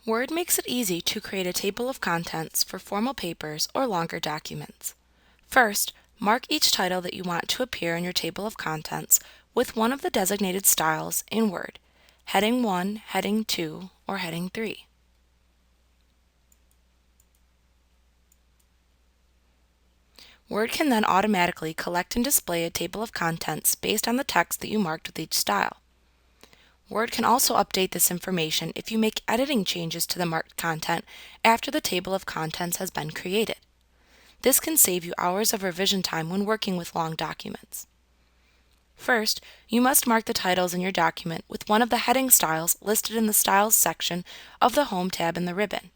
Word makes it easy to create a table of contents for formal papers or longer documents. First, mark each title that you want to appear in your table of contents with one of the designated styles in Word, Heading 1, Heading 2, or Heading 3. Word can then automatically collect and display a table of contents based on the text that you marked with each style. Word can also update this information if you make editing changes to the marked content after the table of contents has been created. This can save you hours of revision time when working with long documents. First, you must mark the titles in your document with one of the heading styles listed in the Styles section of the Home tab in the ribbon.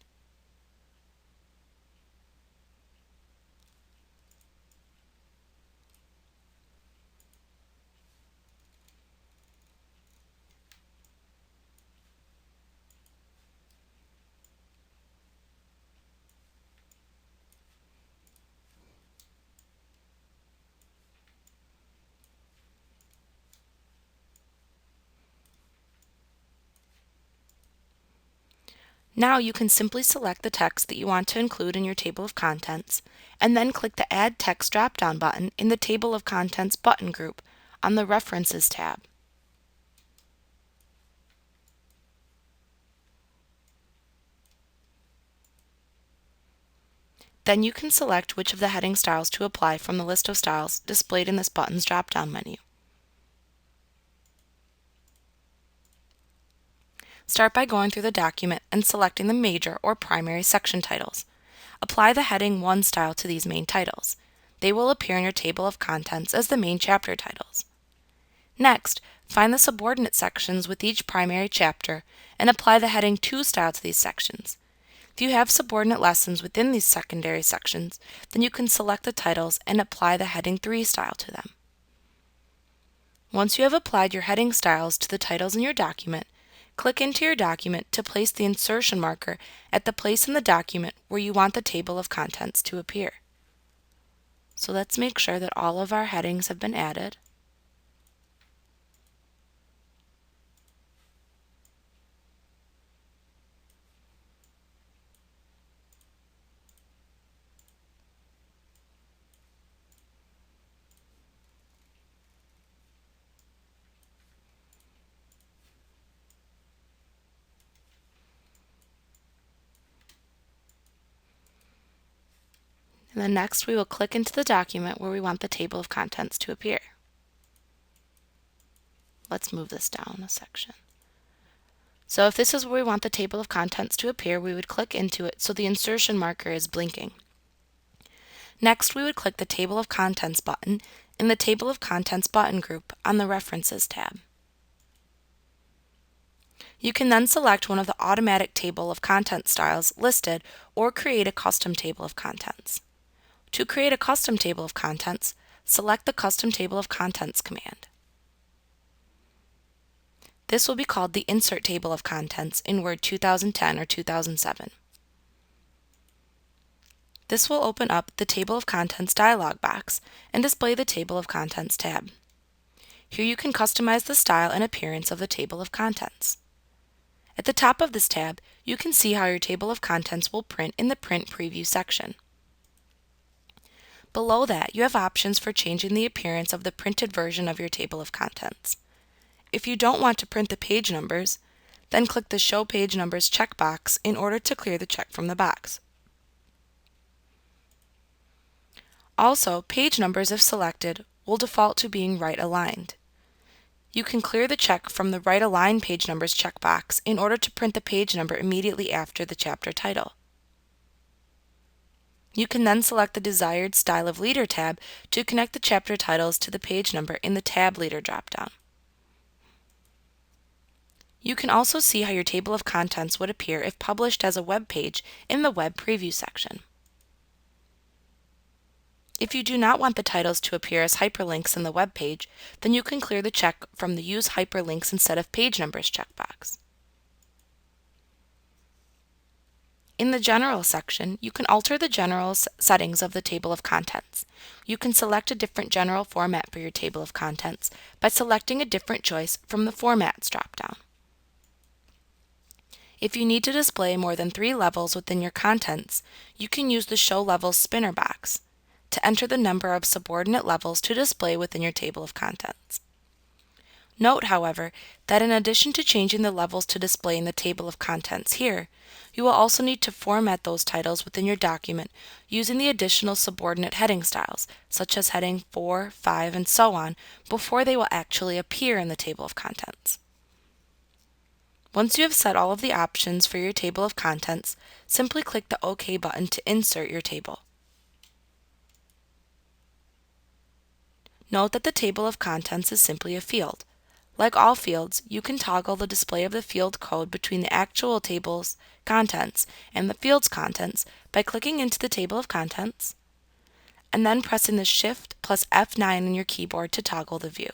Now you can simply select the text that you want to include in your table of contents, and then click the Add Text drop-down button in the Table of Contents button group on the References tab. Then you can select which of the heading styles to apply from the list of styles displayed in this button's drop-down menu. Start by going through the document and selecting the major or primary section titles. Apply the Heading 1 style to these main titles. They will appear in your table of contents as the main chapter titles. Next, find the subordinate sections with each primary chapter and apply the Heading 2 style to these sections. If you have subordinate lessons within these secondary sections, then you can select the titles and apply the Heading 3 style to them. Once you have applied your heading styles to the titles in your document, click into your document to place the insertion marker at the place in the document where you want the table of contents to appear. So let's make sure that all of our headings have been added. And then next we will click into the document where we want the table of contents to appear. Let's move this down a section. So if this is where we want the table of contents to appear, we would click into it so the insertion marker is blinking. Next, we would click the Table of Contents button in the Table of Contents button group on the References tab. You can then select one of the automatic table of contents styles listed or create a custom table of contents. To create a custom table of contents, select the Custom Table of Contents command. This will be called the Insert Table of Contents in Word 2010 or 2007. This will open up the Table of Contents dialog box and display the Table of Contents tab. Here you can customize the style and appearance of the table of contents. At the top of this tab, you can see how your table of contents will print in the Print Preview section. Below that, you have options for changing the appearance of the printed version of your table of contents. If you don't want to print the page numbers, then click the Show Page Numbers checkbox in order to clear the check from the box. Also, page numbers, if selected, will default to being right-aligned. You can clear the check from the Right Align Page Numbers checkbox in order to print the page number immediately after the chapter title. You can then select the desired Style of Leader tab to connect the chapter titles to the page number in the Tab Leader dropdown. You can also see how your table of contents would appear if published as a web page in the Web Preview section. If you do not want the titles to appear as hyperlinks in the web page, then you can clear the check from the Use Hyperlinks instead of Page Numbers checkbox. In the General section, you can alter the general settings of the table of contents. You can select a different general format for your table of contents by selecting a different choice from the Formats dropdown. If you need to display more than 3 levels within your contents, you can use the Show Levels spinner box to enter the number of subordinate levels to display within your table of contents. Note, however, that in addition to changing the levels to display in the table of contents here, you will also need to format those titles within your document using the additional subordinate heading styles, such as heading 4, 5, and so on, before they will actually appear in the table of contents. Once you have set all of the options for your table of contents, simply click the OK button to insert your table. Note that the table of contents is simply a field. Like all fields, you can toggle the display of the field code between the actual table's contents and the field's contents by clicking into the table of contents and then pressing the Shift plus F9 on your keyboard to toggle the view.